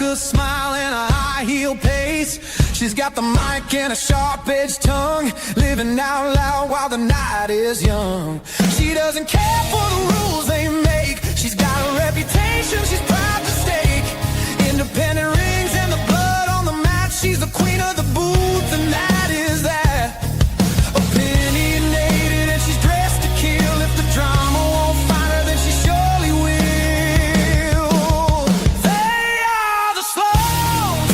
Veronica smile and a high-heel pace. She's got the mic and a sharp-edged tongue, living out loud while the night is young. She doesn't care for the rules they make. She's got a reputation she's proud to stake. Independent rings and the blood on the mat. She's the queen of the booth, and that is that. Opinionated and she's dressed to kill. If the drama won't find her, then she surely will. They are the Sloanes,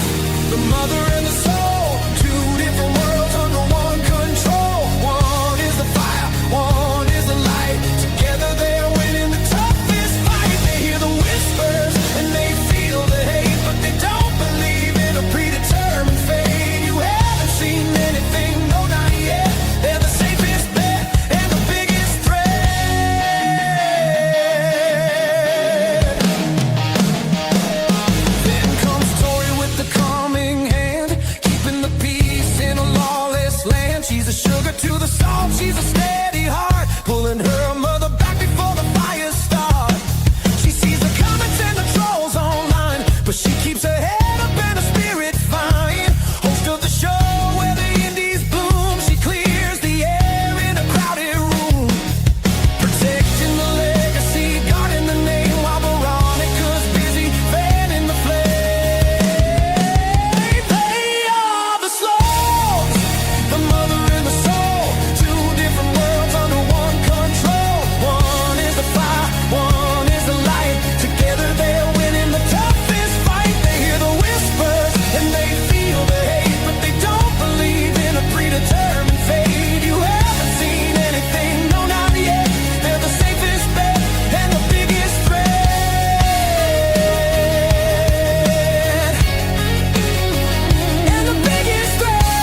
the mother and the soul. Two different worlds under one control. One is the fire, one is the light. Together they're winning the toughest fight. They hear the whispers and they feel the hate, but they don't believe in a predetermined fate. You haven't seen anything, no, not yet. They're the safest bet and the biggest threat. Then comes Tonya with the calming hand, keeping the peace in a lawless land. She's a sugar to the salt, she's a steady heart, pulling her mother back before the fires start. She sees the comments and the trolls online, but she keeps her head up and her spirit fine. Host of the show where the indies bloom, she clears the air in a crowded room, protecting the legacy, guarding the name, while Veronica's busy fanning the flame. They are the Sloanes, the mother and the soul. Two different worlds under one control. One is the fire, one is the light. Together they're winning the toughest fight. They hear the whispers and they feel the hate, but they don't believe in a predetermined fate. You haven't seen anything, no, not yet. They're the safest bet and the biggest threat. And the biggest threat.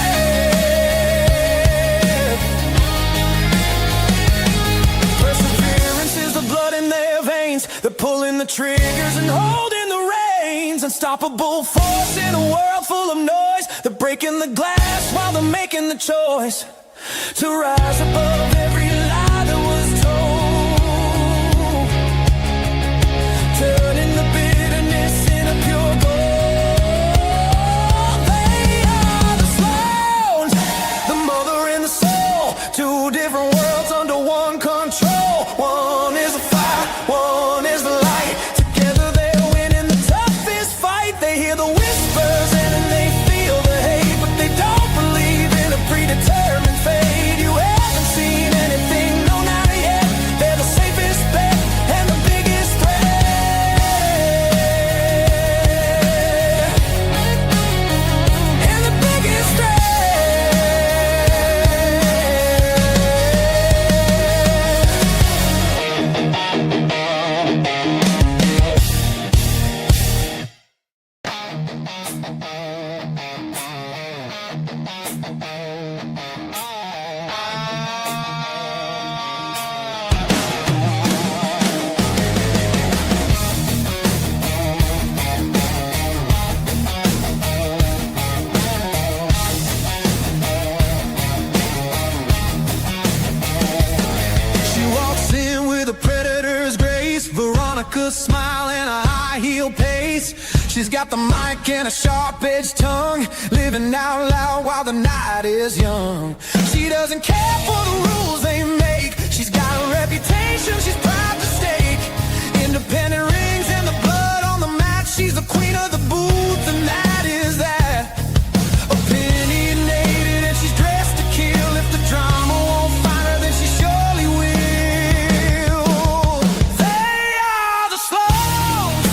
Perseverance is the blood in their veins. They're pulling the triggers and holding the reins. Unstoppable force in a world full of noise. They're breaking the glass while they're making the choice to rise above every lie that was told, turning the bitterness into pure gold. They are the Sloanes, the mother and the soul. Two different worlds under one control. One is the fire, one is the light. Together they're winning the toughest fight. They hear the whispers and then they feel the hate, but they don't believe in a predetermined fate. You haven't seen anything, no, not yet. They're the safest bet and the biggest threat. And the biggest threat. She walks in with a predator's grace, Veronica's smile and a high-heel pace. She's got the mic and a sharp-edged tongue, living out loud while the night is young. She doesn't care for the rules they make. She's got a reputation she's proud to stake. Independent rings and the blood on the mat. She's the queen of the booth, and that is that. Opinionated and she's dressed to kill. If the drama won't find her, then she surely will. They are the Sloanes,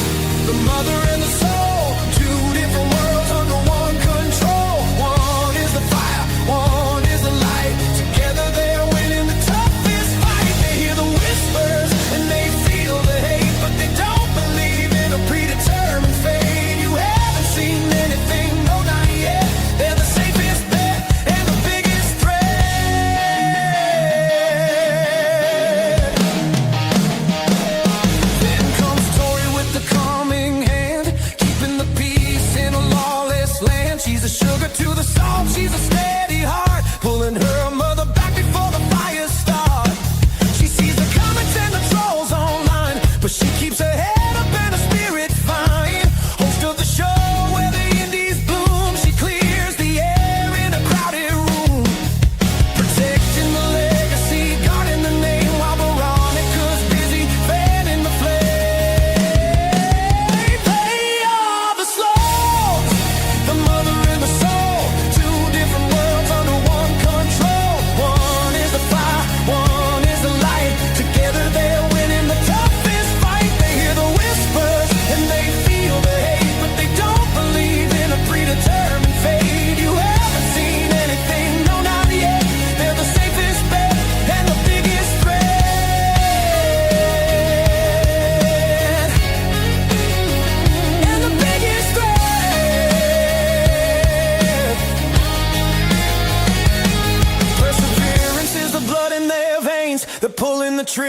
the mother and the soul. Two different worlds under one control. One is the fire, one is the light. Together they're winning the toughest fight. They hear the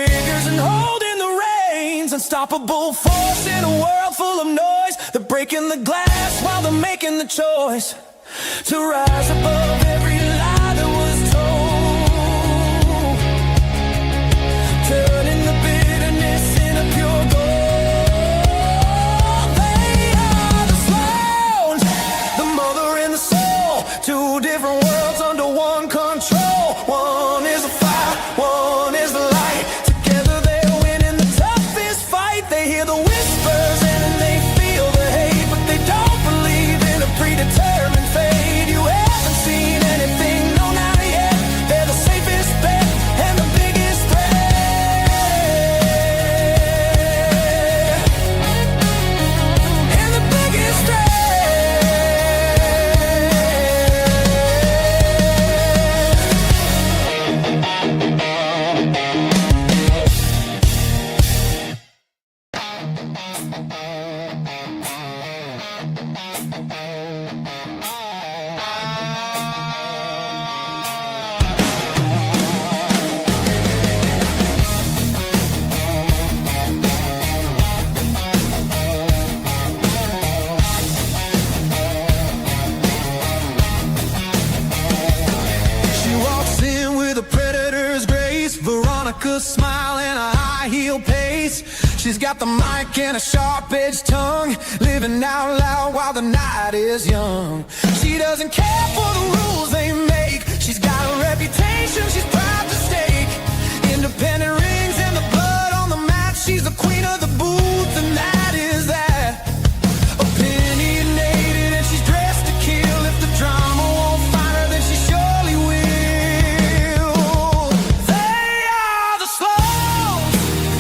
triggers and holding the reins. Unstoppable force in a world full of noise. They're breaking the glass while they're making the choice to rise above every lie that was told, turning the bitterness into pure gold. They are the Sloanes, the mother and the soul, two different worlds under one control. One is the fire, one is the light. Together they're winning the toughest fight. They hear the whispers and then they feel the hate, but they don't believe in a predetermined fate. You haven't seen anything, no, not yet. They're the safest bet and the biggest threat. And the biggest threat. She walks in with a predator's grace, Veronica's smile and a high heel pace. She's got the mic and a sharp-edged tongue, living out loud while the night is young. She doesn't care for the rules they make. She's got a reputation she's proud to stake. Independent rings and the blood on the mat. She's the queen of the booth, and that is that. Opinionated and she's dressed to kill. If the drama won't find her, then she surely will. They are the Sloanes,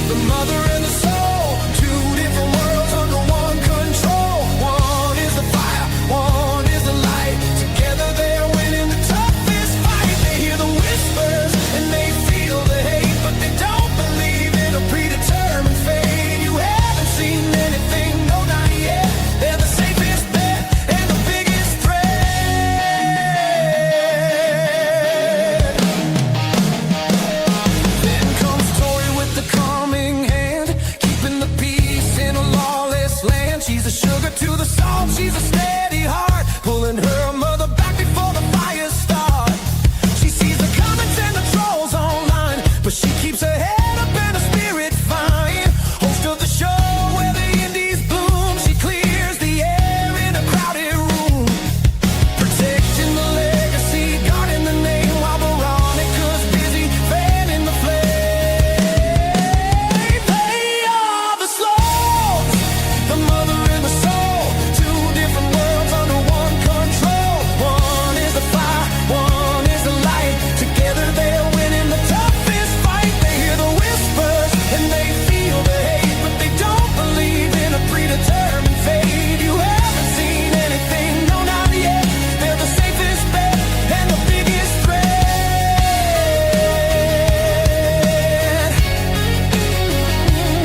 the mother and the soul, two different worlds under one control. One is the fire, one is the light. Together they're winning the toughest fight. They hear the whispers and they feel the hate, but they don't believe in a predetermined fate. You haven't seen anything, no, not yet. They're the safest bet and the biggest threat. Then comes Tonya with the calming hand, keeping the peace in a lawless land. She's a sugar to the salt, she's a steady heart, pulling her mother back before the fires start. She sees the comments and the trolls online, but she keeps her head up and her spirit fine. Host of the show where the indies bloom, she clears the air in a crowded room, protecting the legacy, guarding the name, while Veronica's busy fanning the flame. They are the Sloanes, the mother and the soul, two different worlds under one control. One is the fire, one is the light. Together they're winning the toughest fight. They hear the whispers and they feel the hate, but they don't believe in a predetermined fate. You haven't seen anything, no, not yet. They're the safest bet and the biggest threat.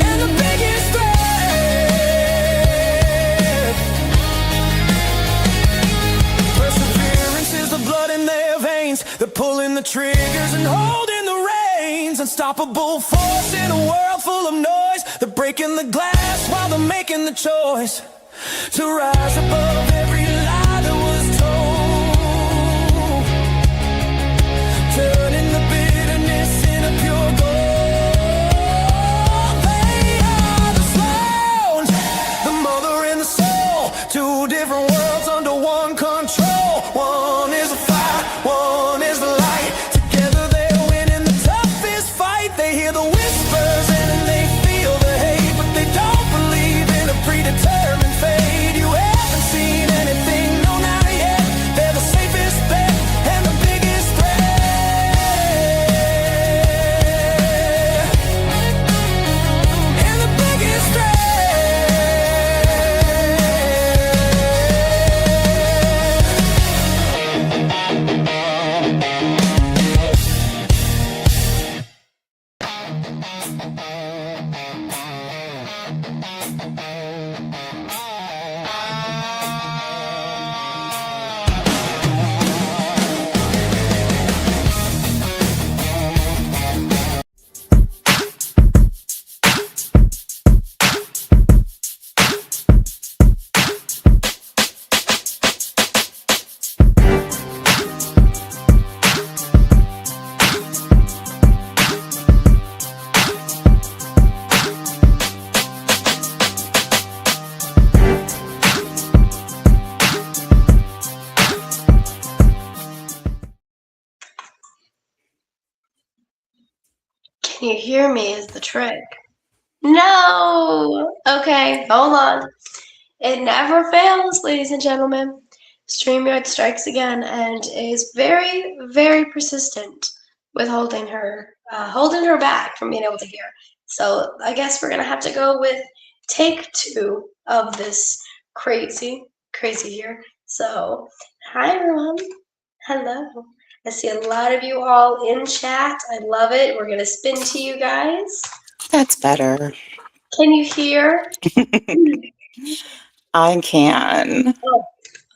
And the biggest threat. Perseverance is the blood in their veins. They're pulling the triggers and holding the reins. Unstoppable force in a world full of noise. They're breaking the glass while they're making the choice to rise above every lie that was told, turning the bitterness into pure gold. They are the Sloanes, the mother and the soul, two different worlds under one control. One is the fire, one is the light. Together they're winning the toughest fight. They hear the whispers and then they feel the hate, but they don't believe in a predetermined fate. You haven't seen can you hear me is the trick. No! Okay, hold on. It never fails, ladies and gentlemen. StreamYard strikes again and is very, very persistent with holding her back from being able to hear. So I guess we're gonna have to go with take two of this crazy here. So, hi everyone. Hello. I see a lot of you all in chat. I love it. We're gonna spin to you guys. That's better. Can you hear? I can. Oh,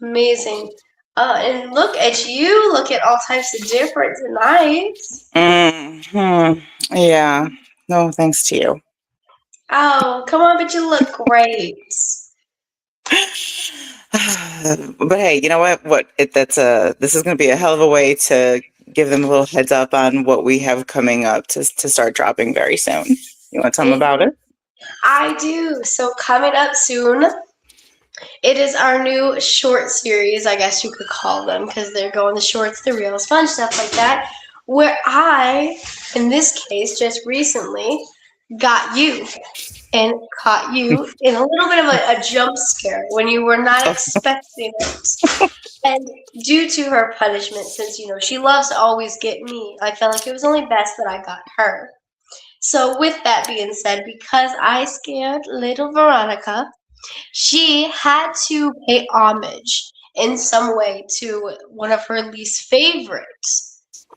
amazing. And look at you. Look at all types of different tonights. Yeah. No, thanks to you. Oh, come on, but you look great. But hey, you know what? This is going to be a hell of a way to give them a little heads up on what we have coming up to start dropping very soon. You want to tell them about it? I do. So coming up soon, it is our new short series, I guess you could call them, because they're going the shorts, the reels, fun stuff like that, where I, in this case, just recently got you and caught you in a little bit of a jump scare when you were not expecting it. And due to her punishment, since she loves to always get me, I felt like it was only best that I got her. So with that being said, because I scared little Veronica, she had to pay homage in some way to one of her least favorite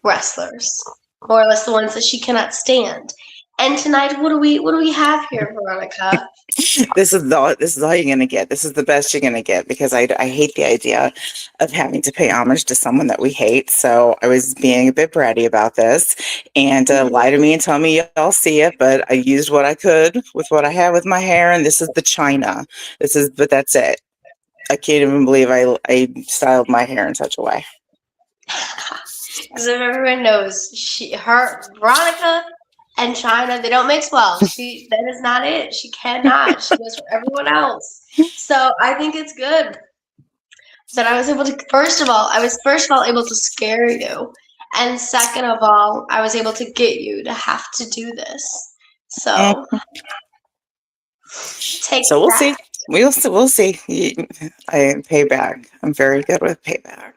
wrestlers, more or less the ones that she cannot stand. And tonight, what do we have here, Veronica? This is all you're gonna get. This is the best you're gonna get because I hate the idea of having to pay homage to someone that we hate. So I was being a bit bratty about this, and lie to me and tell me y'all see it. But I used what I could with what I had with my hair, and this is the China. But that's it. I can't even believe I styled my hair in such a way. Because if everyone knows, Veronica and China, they don't mix well. That is not it. She cannot. She goes for everyone else. So I think it's good that I was able to. I was able to scare you, and second of all, I was able to get you to have to do this. So Mm. take So we'll that. see. We'll see. I payback. I'm very good with payback.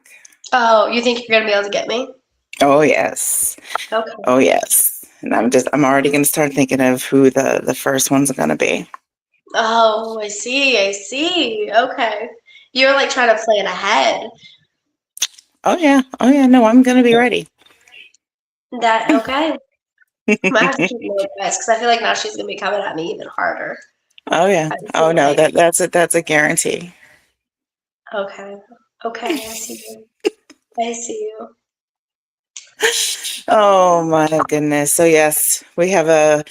Oh, you think you're gonna be able to get me? Oh yes. Okay. Oh yes. And I'm already gonna start thinking of who the first one's gonna be. Oh, I see. I see. Okay. You're like trying to plan ahead. Oh yeah. Oh yeah. No, I'm gonna be ready. That okay. I have to keep my best because I feel like now she's gonna be coming at me even harder. Oh yeah. I Oh feel no, like that's a guarantee. okay, okay, I see you. I see you. Oh my goodness. So yes, we have a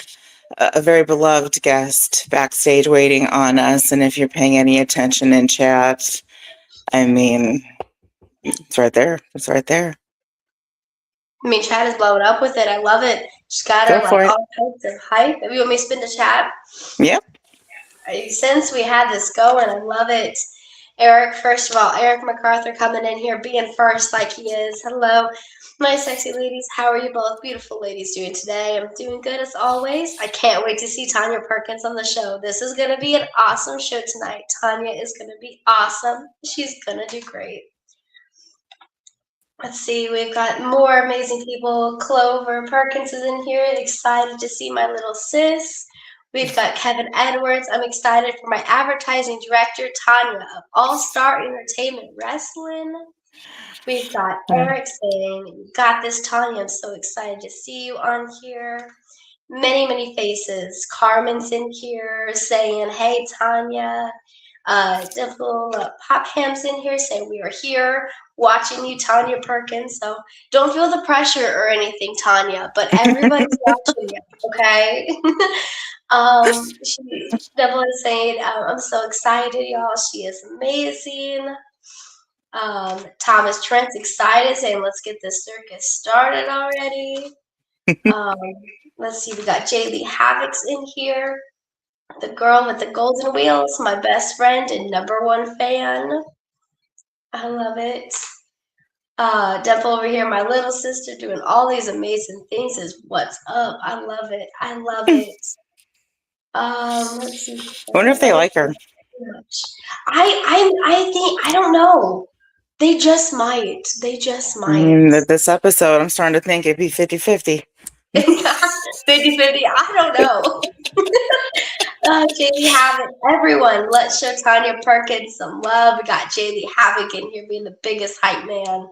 very beloved guest backstage waiting on us, and if you're paying any attention in chat, I mean, it's right there. It's right there. I mean, chat is blowing up with it. I love it. She's got Go her like for it. all types of hype. If you want me to spin the chat, Yep. since we had this going, I love it. Eric, first of all, Eric MacArthur coming in here, being first like he is. Hello, my sexy ladies. How are you both beautiful ladies doing today? I'm doing good as always. I can't wait to see Tonya Perkins on the show. This is going to be an awesome show tonight. Tonya is going to be awesome. She's going to do great. Let's see, we've got more amazing people. Clover Perkins is in here, excited to see my little sis. We've got Kevin Edwards. I'm excited for my advertising director, Tonya of All Star Entertainment Wrestling. We've got Eric saying, "You got this, Tonya. I'm so excited to see you on here." Many, many faces. Carmen's in here saying, "Hey, Tonya." Little Pop Ham's in here saying, "We are here watching you, Tonya Perkins." So don't feel the pressure or anything, Tonya, but everybody's watching you, okay? She definitely saying, "I'm so excited, y'all. She is amazing." Thomas Trent's excited, saying, "Let's get this circus started already." Um, let's see, we got Jaylee Havoc's in here. The girl with the golden wheels, my best friend and number one fan. I love it. Def over here, my little sister doing all these amazing things is what's up. I love it. I love it. Let's see. I wonder if they like her. I think I don't know. They just might. They just might. This episode, I'm starting to think it'd be 50-50. 50-50. I don't know. JD Havoc. Everyone, let's show Tonya Perkins some love. We got JD Havoc in here being the biggest hype man.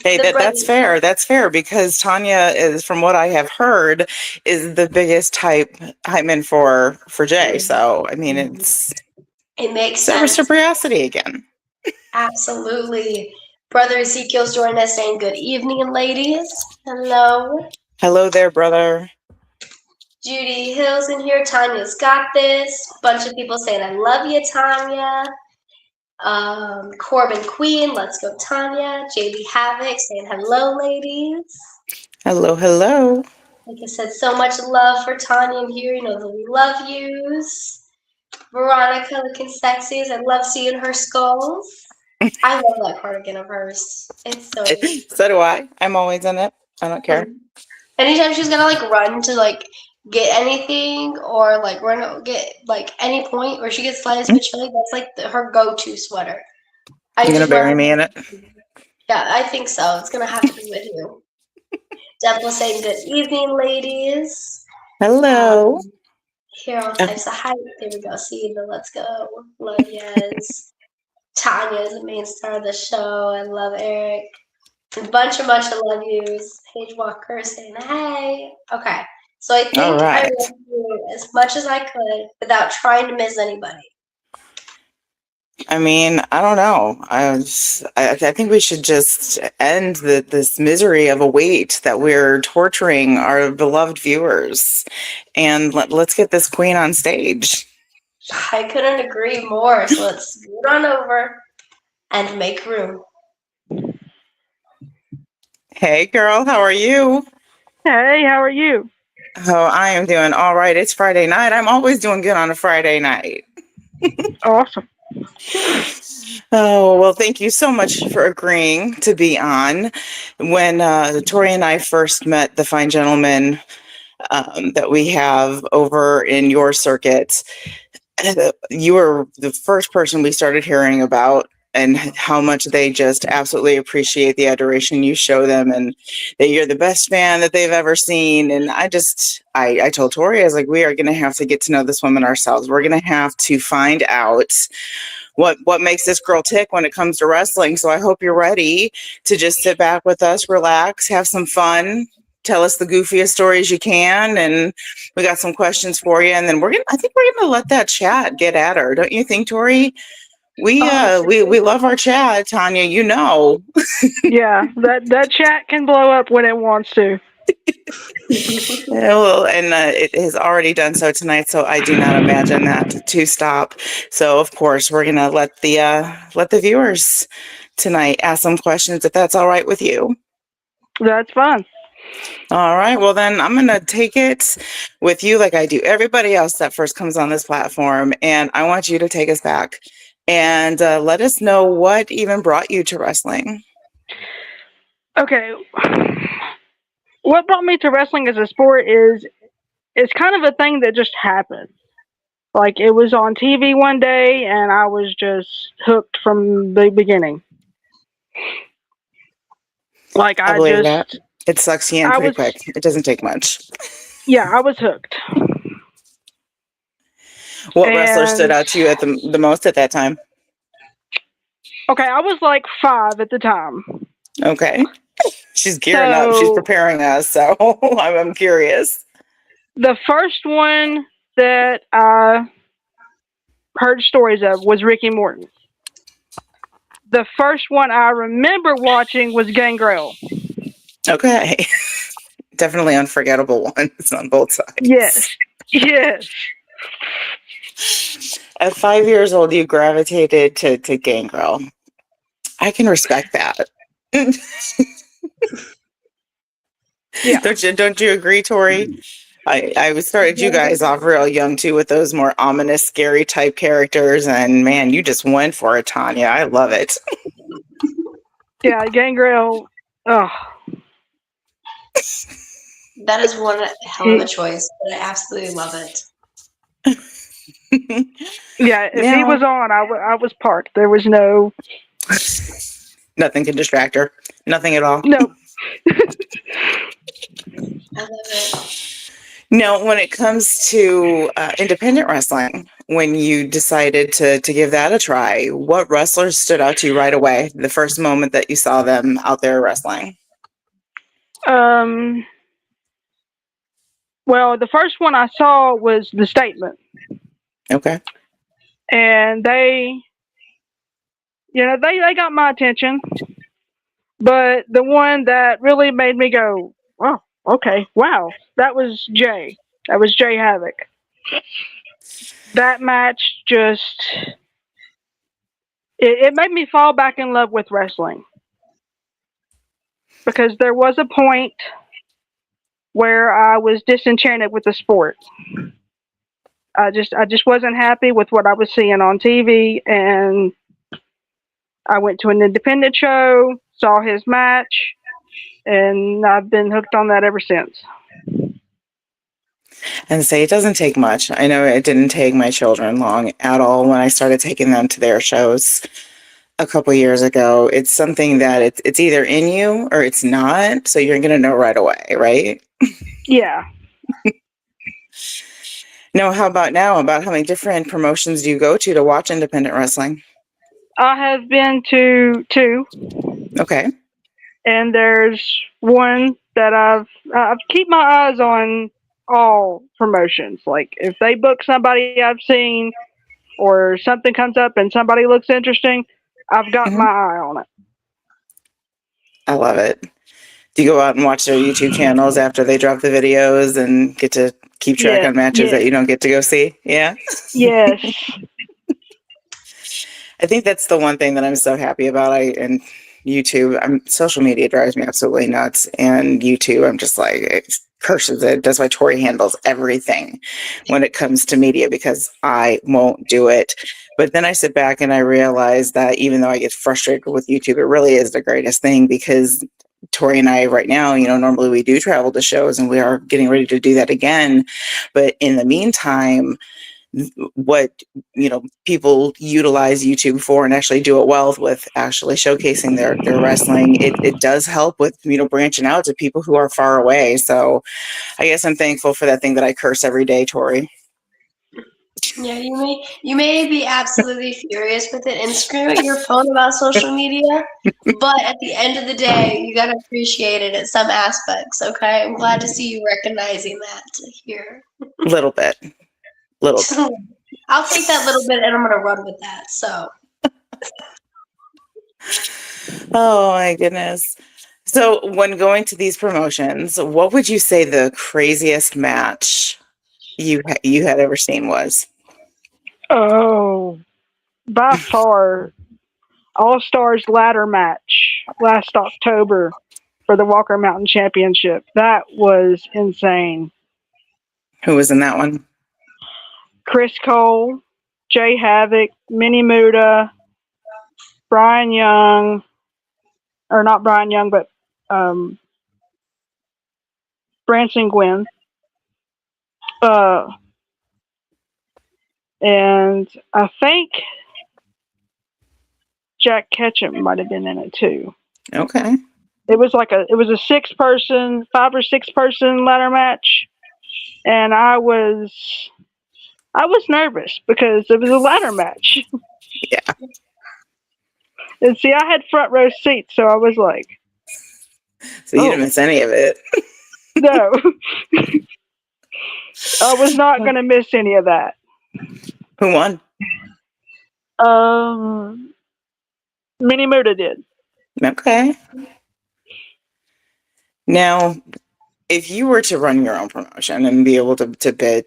Hey, that's fair. That's fair because Tonya is, from what I have heard, is the biggest hype man for Jay. So I mean, it makes sense. sense. Reciprocity again. Absolutely. Brother Ezekiel's joining us saying good evening, ladies. Hello. Hello there, brother. Judy Hill's in here. Tanya's got this. Bunch of people saying, I love you, Tonya. Corbin Queen, let's go, Tonya. JD Havoc saying, hello, ladies. Hello, hello. Like I said, so much love for Tonya in here. You know that we love yous. Veronica looking sexy. I love seeing her skulls. I love that cardigan of hers. It's so good. So do I. I'm always in it. I don't care. Anytime she's gonna like run to like get anything or like run get like any point where she gets slightest bit chilly, that's like her go-to sweater. You're gonna bury me in it? Yeah, I think so. It's gonna have to be with you. Definitely saying good evening, ladies. Hello. Here all types of hype. There we go. See the let's go. Love yes. Tanya is the main star of the show. I love Eric. A bunch of love yous. Paige Walker saying hey. Okay. So I think I went through as much as I could without trying to miss anybody. I mean, I don't know. I think we should just end this misery of a wait that we're torturing our beloved viewers, and let's get this queen on stage. I couldn't agree more. So let's scoot on over and make room. Hey, girl, how are you? Hey, how are you? Oh, I am doing all right. It's Friday night. I'm always doing good on a Friday night. Awesome. Oh, well, thank you so much for agreeing to be on. When Tori and I first met the fine gentleman that we have over in your circuit, you were the first person we started hearing about and how much they just absolutely appreciate the adoration you show them and that you're the best fan that they've ever seen. And I told Tori, I was like, we are going to have to get to know this woman ourselves. We're going to have to find out what makes this girl tick when it comes to wrestling. So I hope you're ready to just sit back with us, relax, have some fun, tell us the goofiest stories you can. And we got some questions for you. And then I think we're going to let that chat get at her. Don't you think, Tori? We love our chat, Tonya, you know. Yeah, that chat can blow up when it wants to. Yeah, well, and it has already done so tonight, so I do not imagine that to stop. So, of course, we're gonna let the viewers tonight ask some questions, if that's all right with you. That's fine. All right. Well, then I'm gonna take it with you, like I do everybody else that first comes on this platform, and I want you to take us back and let us know what even brought you to wrestling. Okay. What brought me to wrestling as a sport is it's kind of a thing that just happened. Like, it was on TV one day, and I was just hooked from the beginning. Like, I believe that. It sucks you in pretty quick. It doesn't take much. Yeah, I was hooked. What wrestler stood out to you at the most at that time? Okay, I was like 5 at the time. Okay. She's gearing up. She's preparing us, so I'm curious. The first one that I heard stories of was Ricky Morton. The first one I remember watching was Gangrel. Okay. Definitely unforgettable ones on both sides. Yes. Yes. At 5 years old, you gravitated to Gangrel. I can respect that. Yeah. Don't you agree, Tori? I started you guys off real young too with those more ominous, scary type characters, and man, you just went for it, Tonya. I love it. Yeah, Gangrel. Oh, That is one hell of a he. choice, but I absolutely love it. Yeah, if he was Now, on, I was parked. There was no. nothing can distract her. Nothing at all. No. I love it. Now, when it comes to independent wrestling, when you decided to give that a try, what wrestlers stood out to you right away? The first moment that you saw them out there wrestling. Um. Well, the first one I saw was the Statement, Okay. and they got my attention. But the one that really made me go, oh, okay, wow, that was Jay. That was Jay Havoc. That match just it made me fall back in love with wrestling because there was a point where I was disenchanted with the sport. I just wasn't happy with what I was seeing on TV, and I went to an independent show, saw his match, and I've been hooked on that ever since. And say it doesn't take much. I know it didn't take my children long at all when I started taking them to their shows a couple years ago. It's something that it's either in you or it's not. So you're going to know right away, right? Yeah. Now, how about now? About how many different promotions do you go to watch independent wrestling? I have been to two, Okay. and there's one that I've keep my eyes on all promotions. Like if they book somebody I've seen or something comes up and somebody looks interesting, I've got Hmm. my eye on it. I love it. Do you go out and watch their YouTube channels after they drop the videos and get to keep track Yeah, on matches yeah, that you don't get to go see? Yeah. yes, I think that's the one thing that I'm so happy about. And YouTube, social media drives me absolutely nuts. And YouTube, I'm just like, it curses it. That's why Tori handles everything when it comes to media because I won't do it. But then I sit back and I realize that even though I get frustrated with YouTube, it really is the greatest thing because Tori and I right now, normally we do travel to shows and we are getting ready to do that again. But in the meantime, what people utilize YouTube for and actually do it well with actually showcasing their wrestling, it does help with branching out to people who are far away. So I guess I'm thankful for that thing that I curse every day, Tori. Yeah, you may be absolutely furious with it and scream at your phone about social media, but at the end of the day, you gotta appreciate it at some aspects. Okay, I'm glad to see you recognizing that here. Little bit. I'll take that little bit and I'm gonna run with that. So Oh my goodness. So when going to these promotions, what would you say the craziest match you had ever seen was? oh, by far, All Stars ladder match last October for the Walker Mountain Championship. That was insane. Who was in that one? Chris Cole, Jay Havoc, Minnie Muda, Brian Young, or not Brian Young, but um, Branson Gwynn. Uh, and I think Jack Ketchum might have been in it too. Okay. It was a 6-person, 5 or 6 person ladder match, and I was nervous because it was a ladder match. Yeah. And see, I had front row seats, so I was like, So you didn't oh miss any of it. no, I was not going to miss any of that. Who won? Minnie Muda did. Okay. Now, if you were to run your own promotion and be able to bid,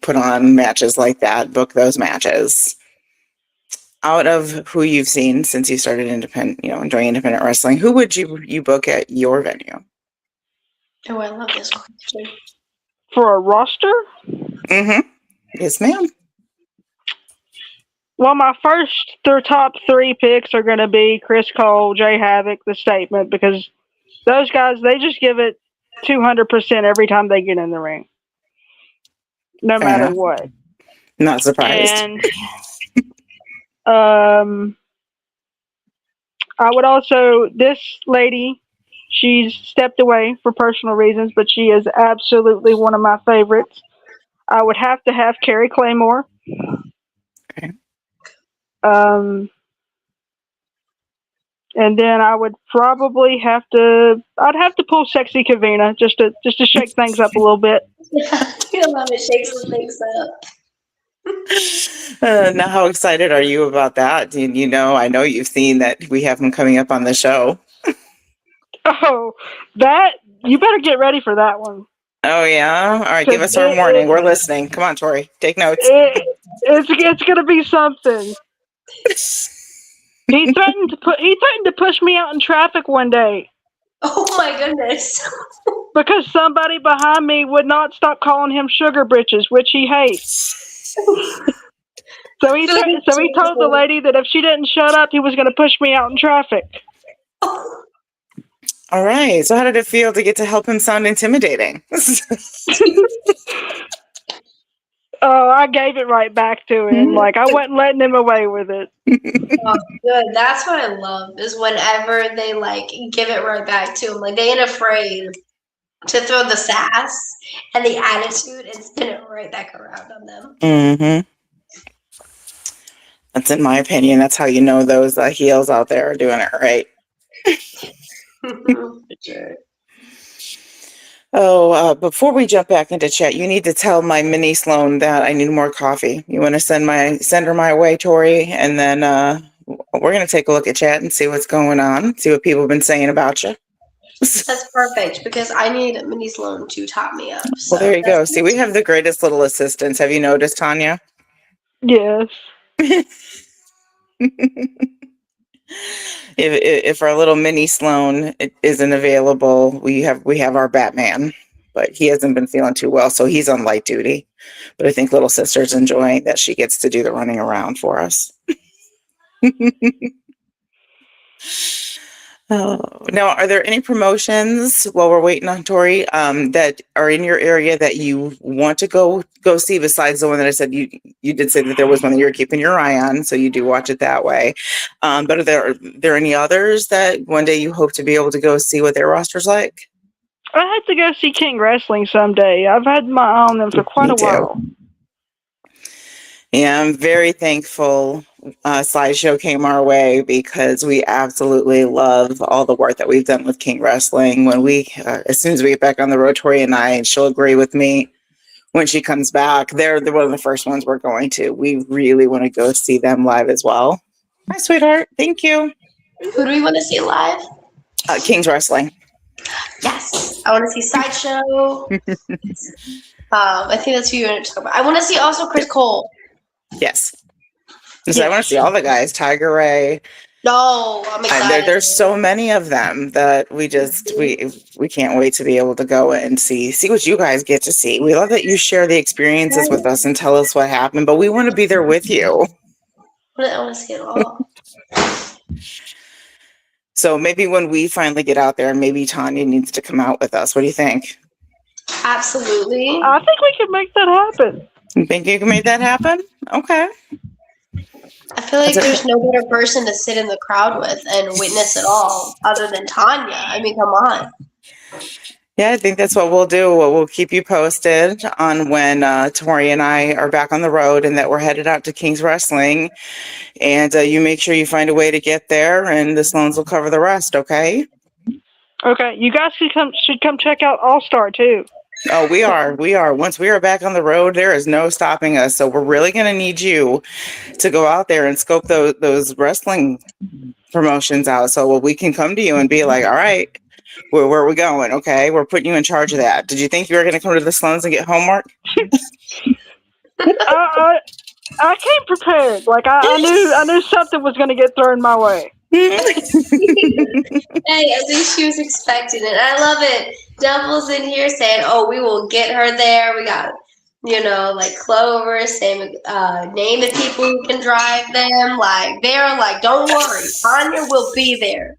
put on matches like that, book those matches, out of who you've seen since you started enjoying independent wrestling, who would you book at your venue? oh, I love this question. For a roster? Mm-hmm. Yes, ma'am. Well, my first top three picks are going to be Chris Cole, Jay Havoc, The Statement, because those guys, they just give it 200% every time they get in the ring, no Fair matter enough. what. Not surprised. And I would also, this lady, she's stepped away for personal reasons, but she is absolutely one of my favorites. I would have to have Carrie Claymore. Okay. And then I would probably I'd have to pull Sexy Kavina just to shake things up a little bit. I love it. Shakes some things up. Now, how excited are you about that? You know, I know you've seen that we have him coming up on the show. Oh, you better get ready for that one. Oh, yeah? All right, give us our warning. We're listening. Come on, Tori. Take notes. It's going to be something. He threatened to push me out in traffic one day. Oh my goodness. Because somebody behind me would not stop calling him sugar britches, which he hates. So he told the lady that if she didn't shut up, he was going to push me out in traffic. All right. So how did it feel to get to help him sound intimidating? Oh, I gave it right back to him. Like, I wasn't letting him away with it. Oh, good. That's what I love, is whenever they, like, give it right back to him. Like, they ain't afraid to throw the sass and the attitude and spin it right back around on them. Mm-hmm. That's in my opinion. That's how you know those heels out there are doing it right. For sure. Oh, before we jump back into chat, you need to tell my mini Sloane that I need more coffee. You want to send her my way, Tori, and then we're going to take a look at chat and see what's going on, see what people have been saying about you. That's perfect, because I need Mini Sloane to top me up. So Well, there you go. See, we have the greatest little assistants. Have you noticed, Tonya? Yes. If our little mini Sloane isn't available, we have our Batman, but he hasn't been feeling too well, so he's on light duty. But I think little sister's enjoying that she gets to do the running around for us. Oh, now, are there any promotions while we're waiting on Tori that are in your area that you want to go see besides the one that I said you did say that there was one that you're keeping your eye on, so you do watch it that way. But are there any others that one day you hope to be able to go see what their roster's like? I had to go see King Wrestling someday. I've had my eye on them for quite a while. Yeah, I'm very thankful Slideshow came our way, because we absolutely love all the work that we've done with King Wrestling. When as soon as we get back on the road, Tori and I, and she'll agree with me when she comes back, they're one of the first ones we're going to. We really want to go see them live as well. Hi, sweetheart. Thank you. who do we want to see live? King's Wrestling. Yes, I want to see Sideshow. I think that's who you want to talk about. I want to see also Chris Cole. Yes. So I want to see all the guys. Tiger Ray. No, I'm excited. There's so many of them that we can't wait to be able to go and see what you guys get to see. We love that you share the experiences with us and tell us what happened, but we want to be there with you. I want to see it all. So maybe when we finally get out there, maybe Tonya needs to come out with us. What do you think? Absolutely. I think we can make that happen. You think you can make that happen? Okay. I feel like there's no better person to sit in the crowd with and witness it all other than Tonya. I mean, come on. Yeah, I think that's what we'll do. We'll keep you posted on when Tori and I are back on the road and that we're headed out to King's Wrestling. And you make sure you find a way to get there, and the Sloanes will cover the rest, okay? Okay, you guys should come check out All Star too. Oh, we are. Once we are back on the road, there is no stopping us. So we're really going to need you to go out there and scope those wrestling promotions out. So we can come to you and be like, all right, where are we going? Okay, we're putting you in charge of that. Did you think you were going to come to the Sloanes and get homework? I came prepared. Like I knew something was going to get thrown my way. Hey, at least she was expecting it. I love it. Devil's in here saying, "Oh, we will get her there. We got You know, like Clover, same naming people who can drive them. Like they're like, don't worry, Tanya will be there.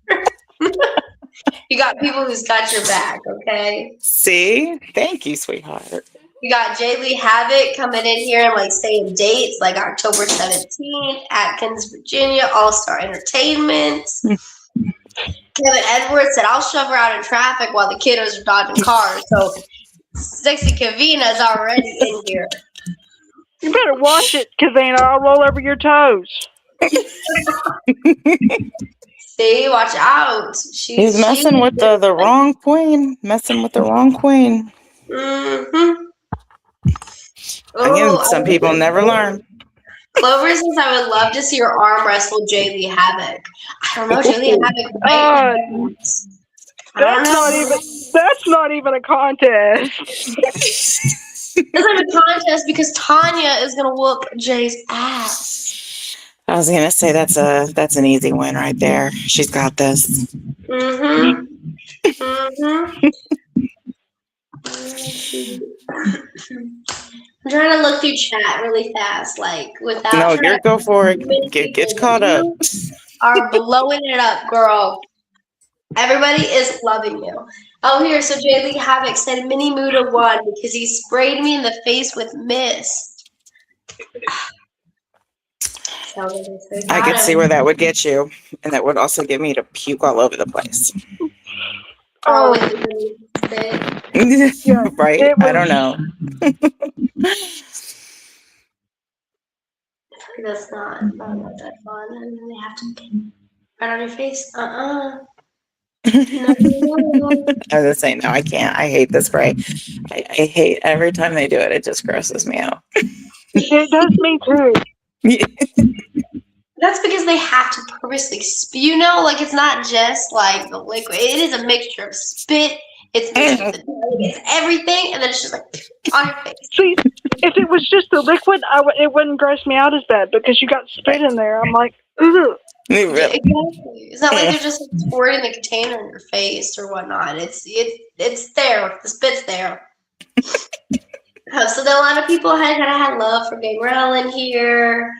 You got people who's got your back, okay? See? Thank you, sweetheart. You got Jaylee Havoc coming in here and like saying dates like October 17th, Atkins, Virginia, All Star Entertainment. Kevin Edwards said, I'll shove her out in traffic while the kiddos are dodging cars. So Sexy Kavina's already in here. You better watch it, Kavina. I'll roll over your toes. See, watch out. He's messing with the wrong queen. Messing with the wrong queen. Mm-hmm. Again, some people never learn. Clover says, I would love to see her arm wrestle Jaylee Havoc. I don't know, Jaylee Havoc. That's not even a contest. It's not a contest because Tonya is gonna whoop Jay's ass. I was gonna say that's an easy win right there. She's got this. Mm-hmm. Mm-hmm. I'm trying to look through chat really fast, like without. No, you're go for it. Get caught up. You are blowing it up, girl. Everybody is loving you. Oh, here, so Jaylee Havoc said Mini Muda won because he sprayed me in the face with mist. I could see where that would get you, and that would also get me to puke all over the place. Oh, right? I don't know. That's not that fun. And then they have to right on your face. No. I was saying, no, I can't. I hate this spray. I hate every time they do it. It just grosses me out. It does me too. That's because they have to purposely spew. Like it's not just like the liquid. It is a mixture of spit. It's everything, and then it's just like on your face. See, if it was just the liquid, it wouldn't gross me out as bad because you got spit in there. I'm like, ugh. Exactly. It's not like they're just squirting the container in your face or whatnot. It's there. The spit's there. So a lot of people had love for Gangrel in here.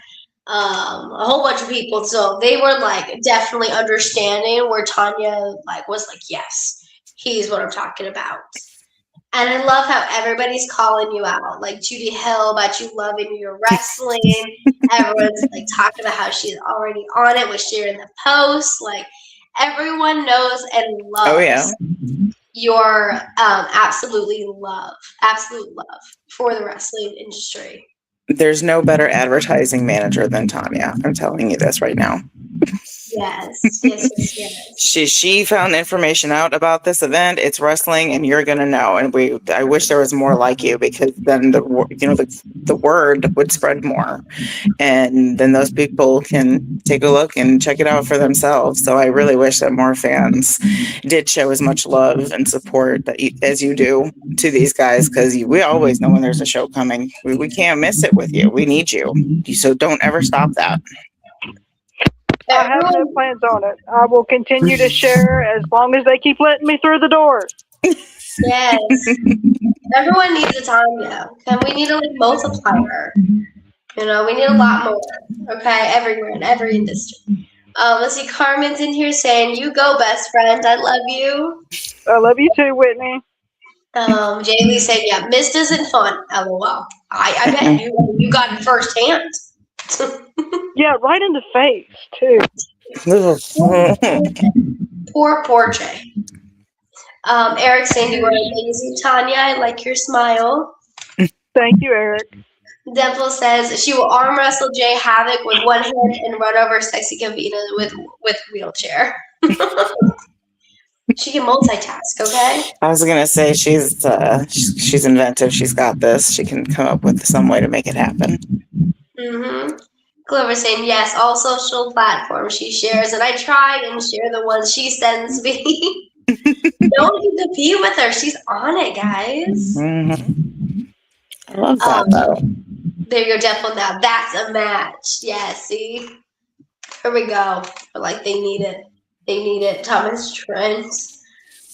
A whole bunch of people. So they were like definitely understanding where Tonya was like, yes, he's what I'm talking about. And I love how everybody's calling you out. Like Judy Hill about you loving your wrestling. Everyone's like talking about how she's already on it with sharing the post. Like everyone knows and loves your absolute love for the wrestling industry. There's no better advertising manager than Tonya. I'm telling you this right now. Yes. She found information out about this event. It's wrestling, and you're gonna know. And I wish there was more like you, because then the word would spread more, and then those people can take a look and check it out for themselves. So I really wish that more fans did show as much love and support as you do to these guys, because we always know when there's a show coming. We can't miss it with you. We need you. So don't ever stop that. I have no plans on it. I will continue to share as long as they keep letting me through the door. Yes. Everyone needs a Tonya. And we need a multiplier. We need a lot more. Okay, everywhere in every industry. Let's see, Carmen's in here saying, "You go, best friend. I love you." I love you too, Whitney. Jaylee said, "Yeah, mist isn't fun." LOL. I bet you got it firsthand. Yeah, right in the face too. Poor Jay. Eric saying, "You are amazing, Tonya. I like your smile." Thank you, Eric. Dimple says she will arm wrestle Jay Havoc with one hand and run over Sexy Kavina with wheelchair. She can multitask, okay? I was gonna say she's inventive. She's got this. She can come up with some way to make it happen. Mm-hmm. Clover saying, yes, all social platforms she shares, and I try and share the ones she sends me. Don't you compete with her. She's on it, guys. Mm-hmm. I love that, though. There you go, Dimple. Now that's a match. Yeah, see? Here we go. Like, they need it. They need it. Thomas Trent.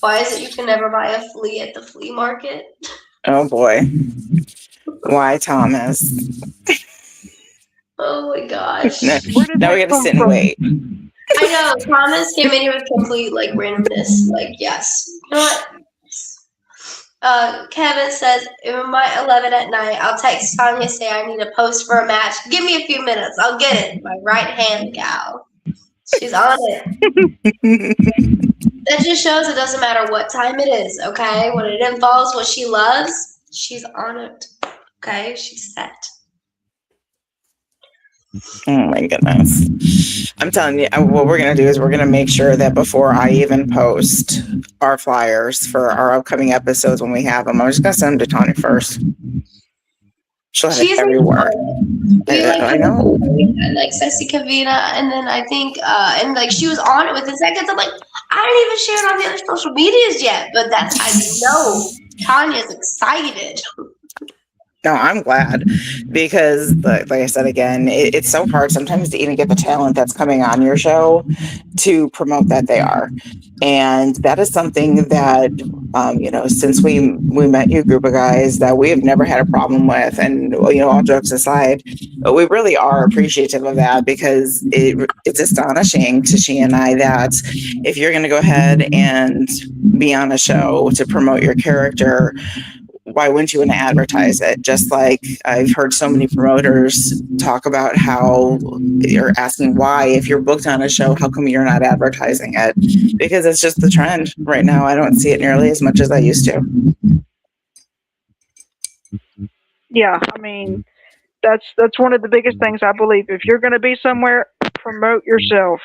Why is it you can never buy a flea at the flea market? Oh, boy. Why, Thomas? Oh my gosh. No, Where did now that we got to come sit and from? wait. I know Thomas came in here with complete like randomness. Like, yes. You know what? Kevin says, it might 11 at night. I'll text Tonya, say I need a post for a match. Give me a few minutes. I'll get it. My right hand gal. She's on it. That just shows it doesn't matter what time it is, okay? When it involves what she loves, she's on it. Okay? She's set. Oh my goodness. I'm telling you, what we're going to do is we're going to make sure that before I even post our flyers for our upcoming episodes when we have them, I'm just going to send them to Tonya first. She'll have it She's everywhere. we like I put know. like Ceci Kavina, and then I think and like she was on it within seconds. I'm like, I didn't even share it on the other social medias yet, but that's I know Tanya's excited. No, I'm glad because, like I said again, it's so hard sometimes to even get the talent that's coming on your show to promote that they are, and that is something that since we met you group of guys that we have never had a problem with, and all jokes aside, we really are appreciative of that because it's astonishing to she and I that if you're going to go ahead and be on a show to promote your character, why wouldn't you want to advertise it? Just like I've heard so many promoters talk about how you're asking why, if you're booked on a show, how come you're not advertising it? Because it's just the trend right now. I don't see it nearly as much as I used to. Yeah, I mean, that's one of the biggest things I believe. If you're going to be somewhere, promote yourself.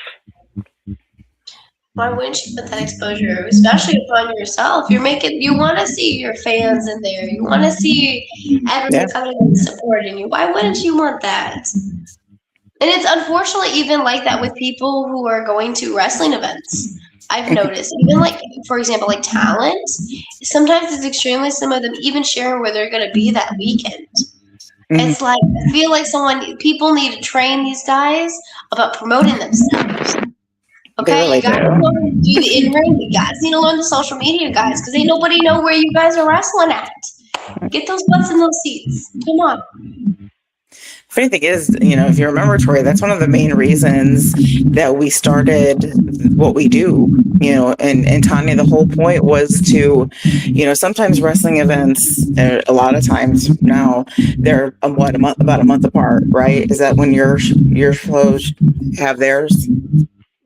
Why wouldn't you put that exposure, especially upon yourself? You want to see your fans in there. You want to see Yeah. everyone coming and supporting you. Why wouldn't you want that? And it's unfortunately even like that with people who are going to wrestling events. I've noticed, even like, for example, like talent, sometimes it's extremely some of them even sharing where they're going to be that weekend. Mhm. It's like, I feel like people need to train these guys about promoting themselves. They Okay, really you guys do. need to learn to do the in-ring. You guys need to learn the social media, guys, because ain't nobody know where you guys are wrestling at. Get those butts in those seats. Come on. Funny thing is, if you remember, Tori, that's one of the main reasons that we started what we do, and Tanya, the whole point was to, sometimes wrestling events, a lot of times now, they're about a month apart, right? Is that when your shows have theirs?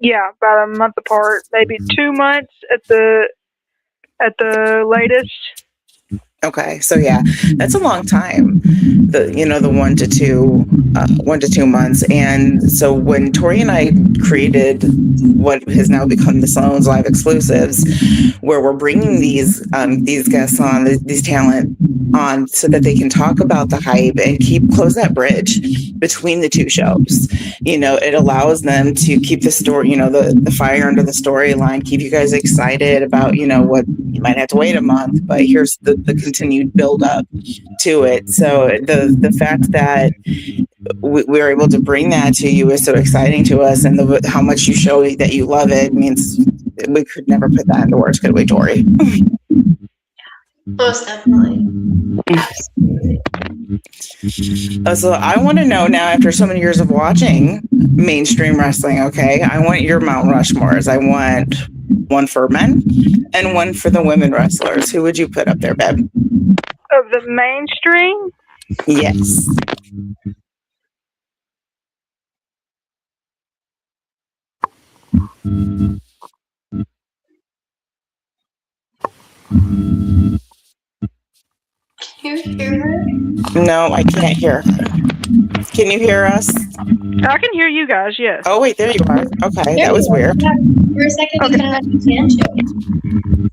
Yeah, about a month apart, maybe 2 months at the latest. Okay, so yeah, that's a long time. The 1 to 2 months, and so when Tori and I created what has now become the Sloanes Live Exclusives, where we're bringing these guests on, these talent on, so that they can talk about the hype and close that bridge between the two shows. It allows them to keep the story, the fire under the storyline, keep you guys excited about what you might have to wait a month, but here's the continued build up to it. So the fact that we were able to bring that to you is so exciting to us, and how much you show that you love it means we could never put that into words, could we, Tori? Most definitely. Absolutely. So I want to know now, after so many years of watching mainstream wrestling, okay, I want your Mount Rushmores. I want one for men and one for the women wrestlers. Who would you put up there, babe? Of the mainstream, Yes. Can you hear her? No, I can't hear her. Can you hear us? I can hear you guys. Yes. Oh, wait, there you are. Okay, There that was you are. weird. For a second, we couldn't understand you.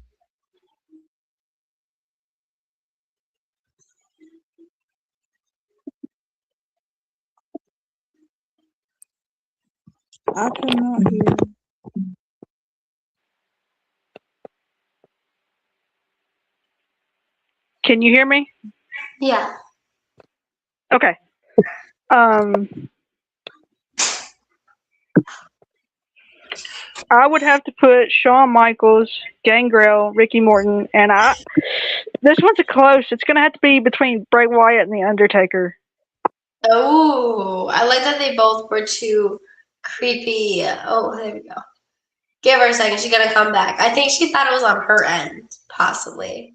I cannot hear. Can you hear me? Yeah. Okay. I would have to put Shawn Michaels, Gangrel, Ricky Morton, and this one's a close. It's gonna have to be between Bray Wyatt and the Undertaker. Oh, I like that they both were too creepy. Oh, there we go. Give her a second. She's gonna come back. I think she thought it was on her end, possibly.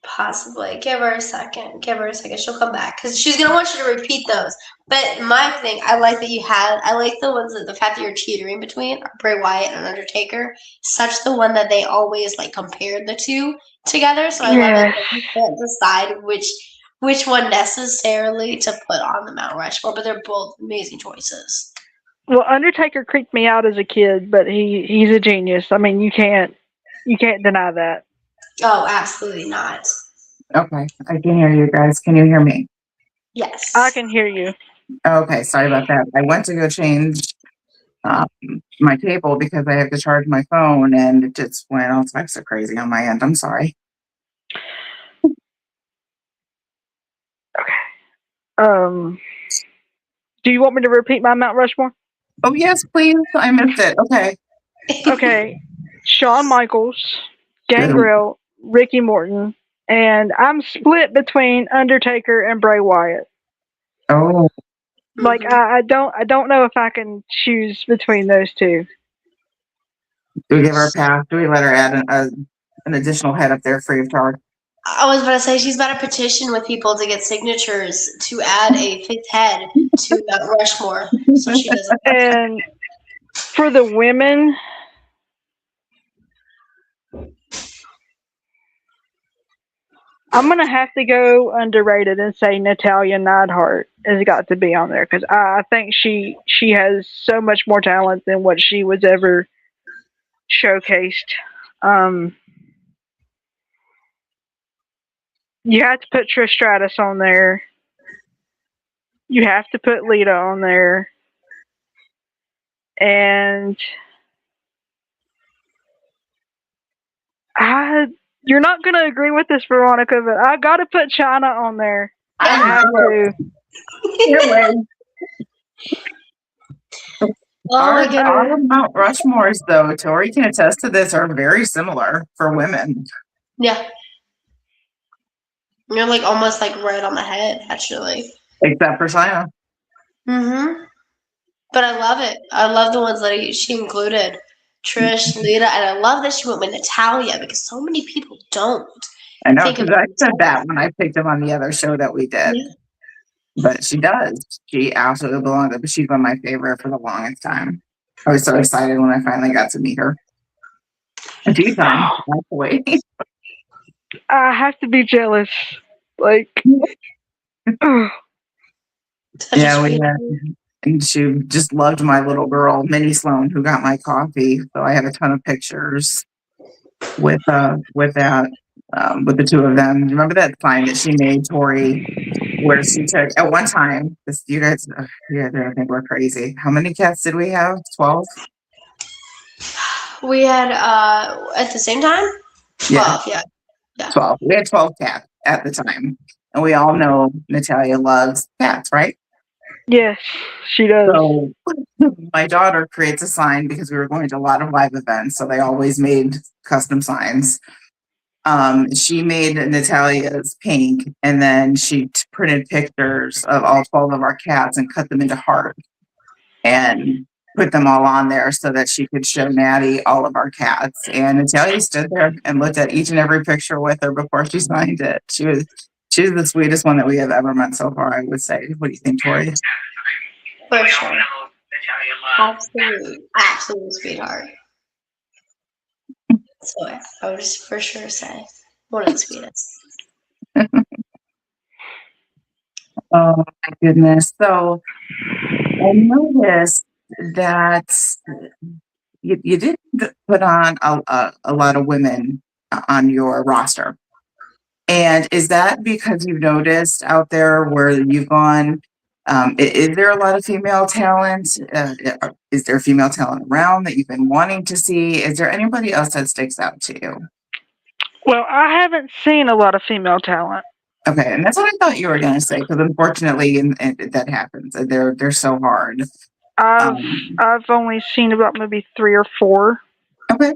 Possibly. Give her a second. Give her a second. She'll come back because she's gonna want you to repeat those. But my thing, I like that you had. I like the ones that the fact that you're teetering between Bray Wyatt and Undertaker. Such the one that they always like compared the two together. So I love it. That you can't decide which one necessarily to put on the Mount Rushmore, but they're both amazing choices. Well, Undertaker creeped me out as a kid, but he's a genius. I mean, you can't deny that. Oh, absolutely not. Okay, I can hear you guys. Can you hear me? Yes. I can hear you. Okay, sorry about that. I went to go change my cable because I have to charge my phone, and it just went all types of crazy on my end. I'm sorry. Do you want me to repeat my Mount Rushmore? Oh yes, please. I missed it. Okay. Okay. Shawn Michaels, Gangrel, Ricky Morton, and I'm split between Undertaker and Bray Wyatt. Oh, Like I don't know if I can choose between those two. do we give her a pass? Do we let her add an additional head up there free of charge? I was about to say she's about to petition with people to get signatures to add a fifth head to Mount Rushmore, so she doesn't. And for the women, I'm gonna have to go underrated and say Natalya Neidhart has got to be on there because I think she has so much more talent than what she was ever showcased. You have to put Trish Stratus on there. You have to put Lita on there. And you're not going to agree with this, Veronica, but I got to put China on there. I have to. Oh my goodness. Our Mount Rushmores, though, Tori can attest to this, are very similar for women. Yeah. You're like almost like right on the head, actually. Except for China. Mm-hmm. But I love it. I love the ones that she included. Trish, Lita, and I love that she went with Natalya because so many people don't. I know, think because of I said that when I picked him on the other show that we did. Yeah. But she does. She absolutely belongs. But she's been my favorite for the longest time. I was so excited when I finally got to meet her. A few times, actually. I have to be jealous. Like, Yeah, we had. And she just loved my little girl, Minnie Sloan, who got my coffee. So I have a ton of pictures with that, with the two of them. Remember that sign that she made, Tori, where she took at one time? You guys are gonna think we're crazy. How many cats did we have? 12. We had at the same time? 12, yeah. 12. We had 12 cats at the time, and we all know Natalya loves cats, right? yes, she does. So my daughter creates a sign because we were going to a lot of live events, so they always made custom signs. She made Natalya's pink, and then she printed pictures of all 12 of our cats and cut them into hearts and put them all on there so that she could show Natty all of our cats. And Natalia stood there and looked at each and every picture with her before she signed it. She's the sweetest one that we have ever met so far, I would say. What do you think, Tori? For sure. Absolute sweetheart. So I would just for sure say one of the sweetest. Oh my goodness. So I noticed that you did put on a lot of women on your roster. And is that because you've noticed out there where you've gone, is there a lot of female talent? Is there female talent around that you've been wanting to see? Is there anybody else that sticks out to you? Well, I haven't seen a lot of female talent. Okay, and that's what I thought you were going to say, because unfortunately, and that happens. They're so hard. I've Um, I've only seen about maybe 3 or 4. okay.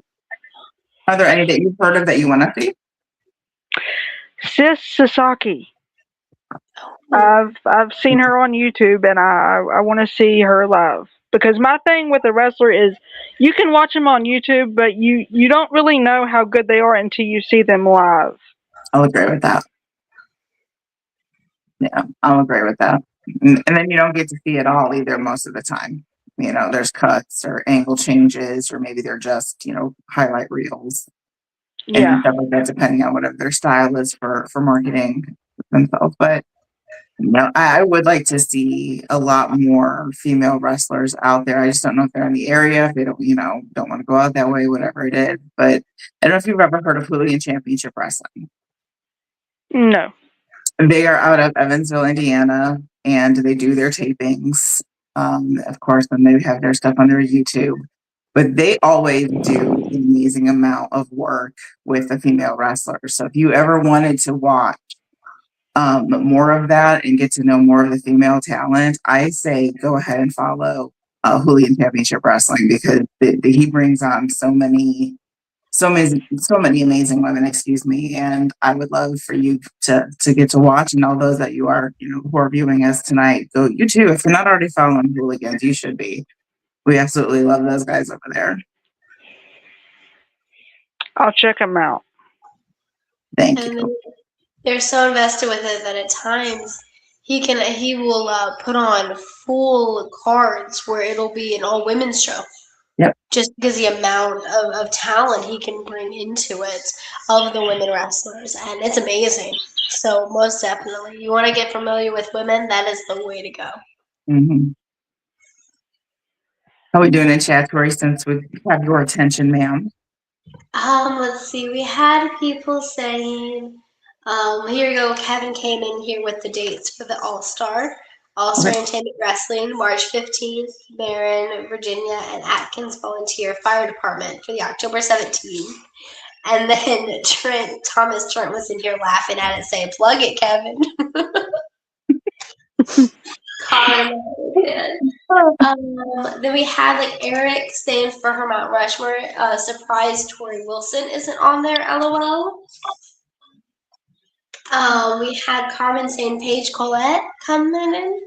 Are there any that you've heard of that you want to see? Sis Sasaki. Hmm. I've seen her on YouTube, and I want to see her live, because my thing with a wrestler is you can watch them on YouTube, but you don't really know how good they are until you see them live. I'll agree with that. Yeah, I'll agree with that. And then you don't get to see it all either most of the time. There's cuts or angle changes, or maybe they're just, highlight reels and Yeah. stuff like that, depending on whatever their style is for marketing themselves. But I would like to see a lot more female wrestlers out there. I just don't know if they're in the area, if they don't want to go out that way, whatever it is. But I don't know if you've ever heard of Hooligan Championship Wrestling. No. They are out of Evansville, Indiana, and they do their tapings. Of course, then they have their stuff on their YouTube. But they always do an amazing amount of work with the female wrestlers. So if you ever wanted to watch more of that and get to know more of the female talent, I say go ahead and follow Hooligan Championship Wrestling, because he brings on so many amazing women, excuse me, and I would love for you to get to watch, and all those that you are, who are viewing us tonight, go, you too, if you're not already following Hooligans, you should be. We absolutely love those guys over there. I'll check them out. Thank And you. they're so invested with it that at times he will put on full cards where it'll be an all women's show. Yep. Just because the amount of talent he can bring into it of the women wrestlers, and it's amazing. So most definitely, you want to get familiar with women, that is the way to go. Mm-hmm. How are we doing in chat, Tori, since we have your attention, ma'am? Let's see. We had people saying, here we go. Kevin came in here with the dates for the All-Star Okay. Entertainment Wrestling, March 15th, Barron, Virginia, and Atkins Volunteer Fire Department for the October 17th. And then Thomas Trent was in here laughing at it, saying, plug it, Kevin. Comment. Then we had Eric saying for her Mount Rushmore, surprise Tori Wilson isn't on there, LOL. We had Carmen saying Paige Colette coming in.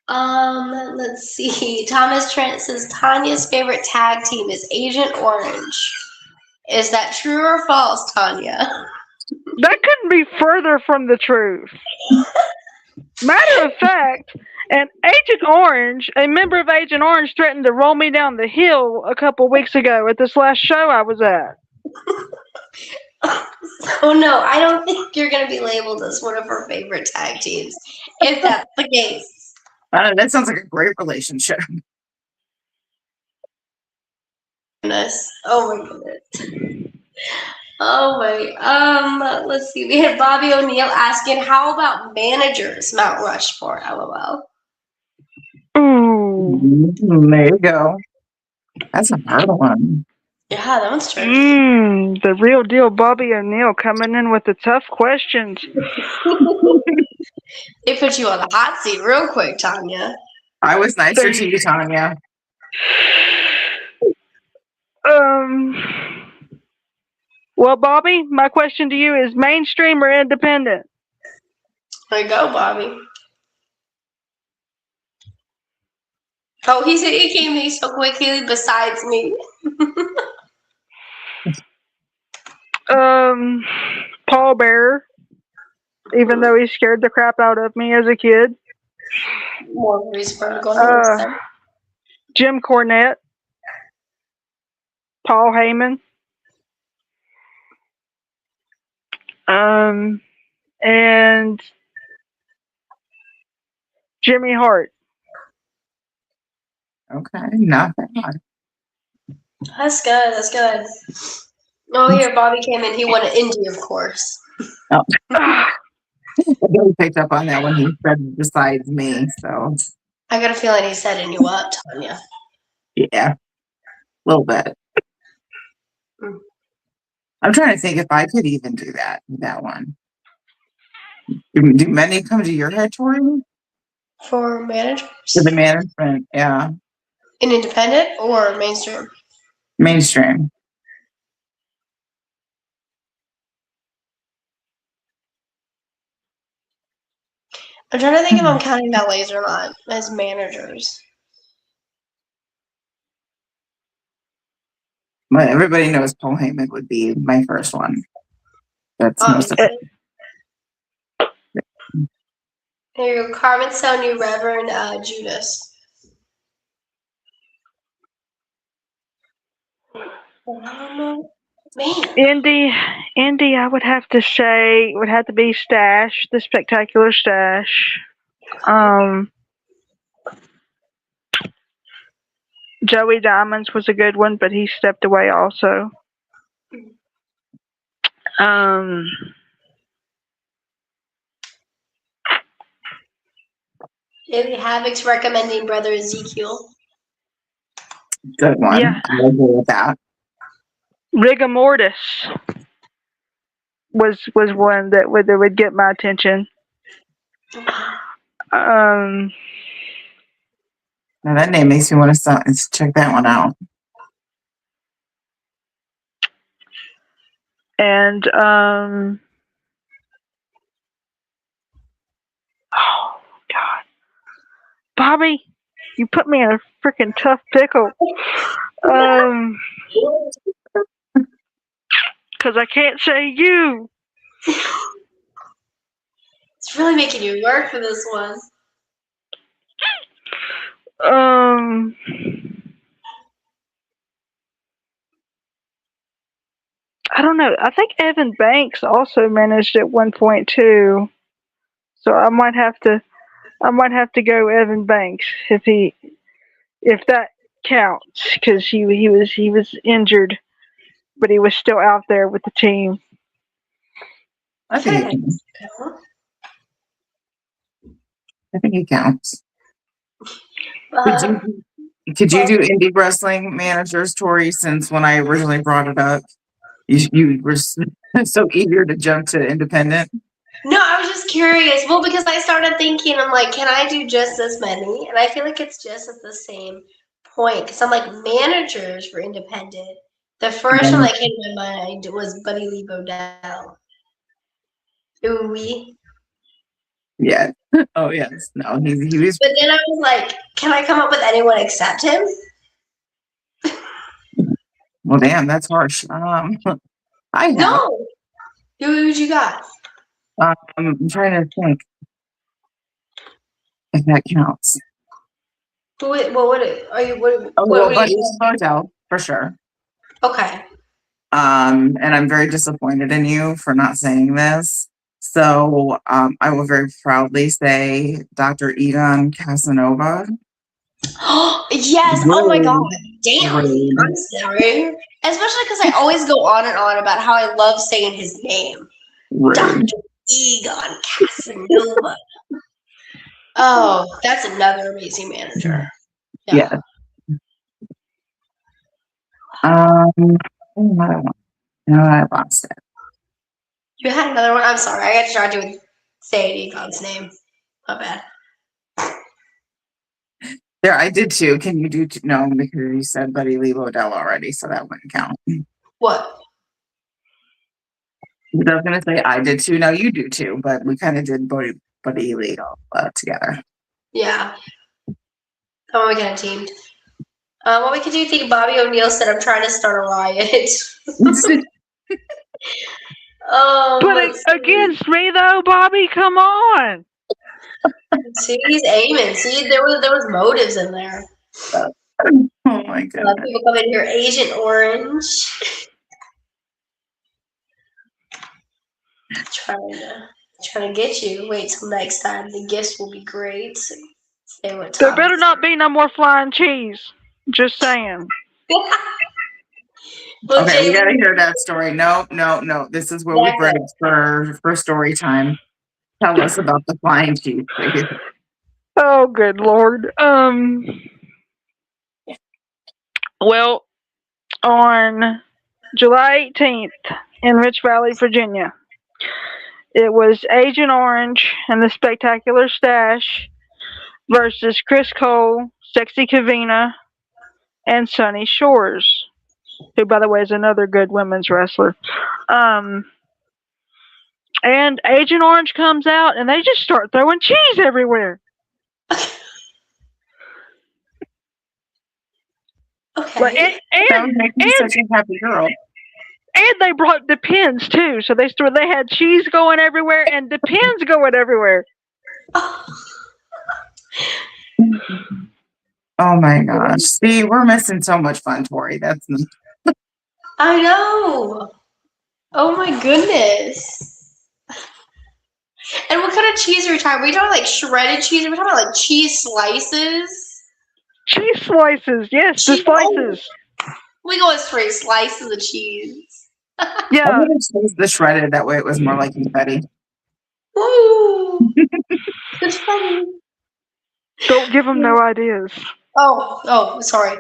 Let's see. Thomas Trent says Tanya's favorite tag team is Agent Orange. Is that true or false, Tonya? That couldn't be further from the truth. Matter of fact, a member of Agent Orange threatened to roll me down the hill a couple weeks ago at this last show I was at. Oh no, I don't think you're going to be labeled as one of her favorite tag teams, if that's the case. That sounds like a great relationship. Goodness. Oh my goodness. Oh my. Let's see. We had Bobby O'Neill asking, how about managers Mount Rushmore? LOL. Ooh. There you go. That's a hard one. Yeah, that one's tricky. The real deal Bobby O'Neill coming in with the tough questions. They put you on the hot seat real quick, Tonya. I was nicer to you, Tonya. Well, Bobby, my question to you is mainstream or independent? There you go, Bobby. Oh, he said he came in so quickly besides me. Paul Bearer, even though he scared the crap out of me as a kid. More reason going Jim Cornette, Paul Heyman, and Jimmy Hart. Okay, not bad. That's good. That's good. Oh, here, Bobby came in. He wanted Indy, of course. Oh. I really picked up on that when he said besides me, so. I got a feeling he's setting you up, Tonya. Yeah, a little bit. I'm trying to think if I could even do that one. Do many come to your head, Tori? For managers? to the management. Yeah, In independent or mainstream? mainstream. I'm trying to think if I'm counting valets or not as managers. But everybody knows Paul Heyman would be my first one. That's most of Obviously. There you go. Carmen Sonia, Reverend Judas. Man. Indy, I would have to say would have to be Stash, the Spectacular Stash. Joey Diamonds was a good one, but he stepped away also. David Havoc's recommending Brother Ezekiel. good one. Yeah. I agree with that. Rigor Mortis was one that would get my attention. Now that name makes me want to check that one out. And oh God, Bobby, you put me in a freaking tough pickle. Because I can't say you. It's really making you work for this one. I don't know. I think Evan Banks also managed at one point too. So I might have to go Evan Banks if that counts, because he was injured, but he was still out there with the team. I think it counts. Could you do indie wrestling managers, Tori? Since when I originally brought it up, you were so eager to jump to independent. No, I was just curious. Well, because I started thinking, I'm like, can I do just as many? And I feel like it's just at the same point. Because I'm like, managers for independent. The first one that came to my mind was Buddy Lee Bodell. Ooh-wee. Yeah. Oh yes. No, he was. But then I was like, can I come up with anyone except him? Well, damn, that's harsh. I have. No. Who'd you got? I'm trying to think if that counts. What would it? Are you? What Well, would Buddy you? Bodell for sure. Okay. And I'm very disappointed in you for not saying this. So I will very proudly say Dr. Egon Casanova. Yes. Oh my God. Damn. Rude. I'm sorry. Especially because I always go on and on about how I love saying his name. Rude. Dr. Egon Casanova. Oh, that's another amazing manager. Yeah. Another one. No, I lost it. You had another one? I'm sorry. I got distracted with saying Egon's name. My bad. There, I did too. Can you do two? No, because you said Buddy Lee Bodell already, so that wouldn't count. What? I was gonna say I did too. No, you do too, but we kind of did Buddy Lee all together. Yeah. Oh, we kind of teamed. What we could do, think Bobby O'Neill said, I'm trying to start a riot. But against me though, Bobby, come on. See, he's aiming. See, there was motives in there. Oh my god. People come in here, Agent Orange. trying to get you. Wait till next time. The gifts will be great. Say what time. There better not be no more flying cheese. Just saying. Well, Okay, we Jalen, gotta hear that story. No. This is where we break for story time. Tell us about the flying cheese, please. Oh, good Lord. Well, on July 18th in Rich Valley, Virginia, it was Agent Orange and the Spectacular Stash versus Chris Cole, Sexy Kavina, and Sunny Shores, who, by the way, is another good women's wrestler. Um, and Agent Orange comes out, and they just start throwing cheese everywhere. Like, Okay. That would make me such a happy girl. and they brought the pins too, so they had cheese going everywhere and the pins going everywhere. Oh my gosh. See, we're missing so much fun, Tori. That's I know. Oh my goodness. And what kind of cheese are we talking? Are we talking like shredded cheese? Are we talking about like cheese slices? Cheese slices, yes, the Cheese- slices. We go with straight slices of cheese. I Yeah, would have chose the shredded, that way it was more like confetti. Woo! It's funny. don't give them no ideas. Oh, sorry.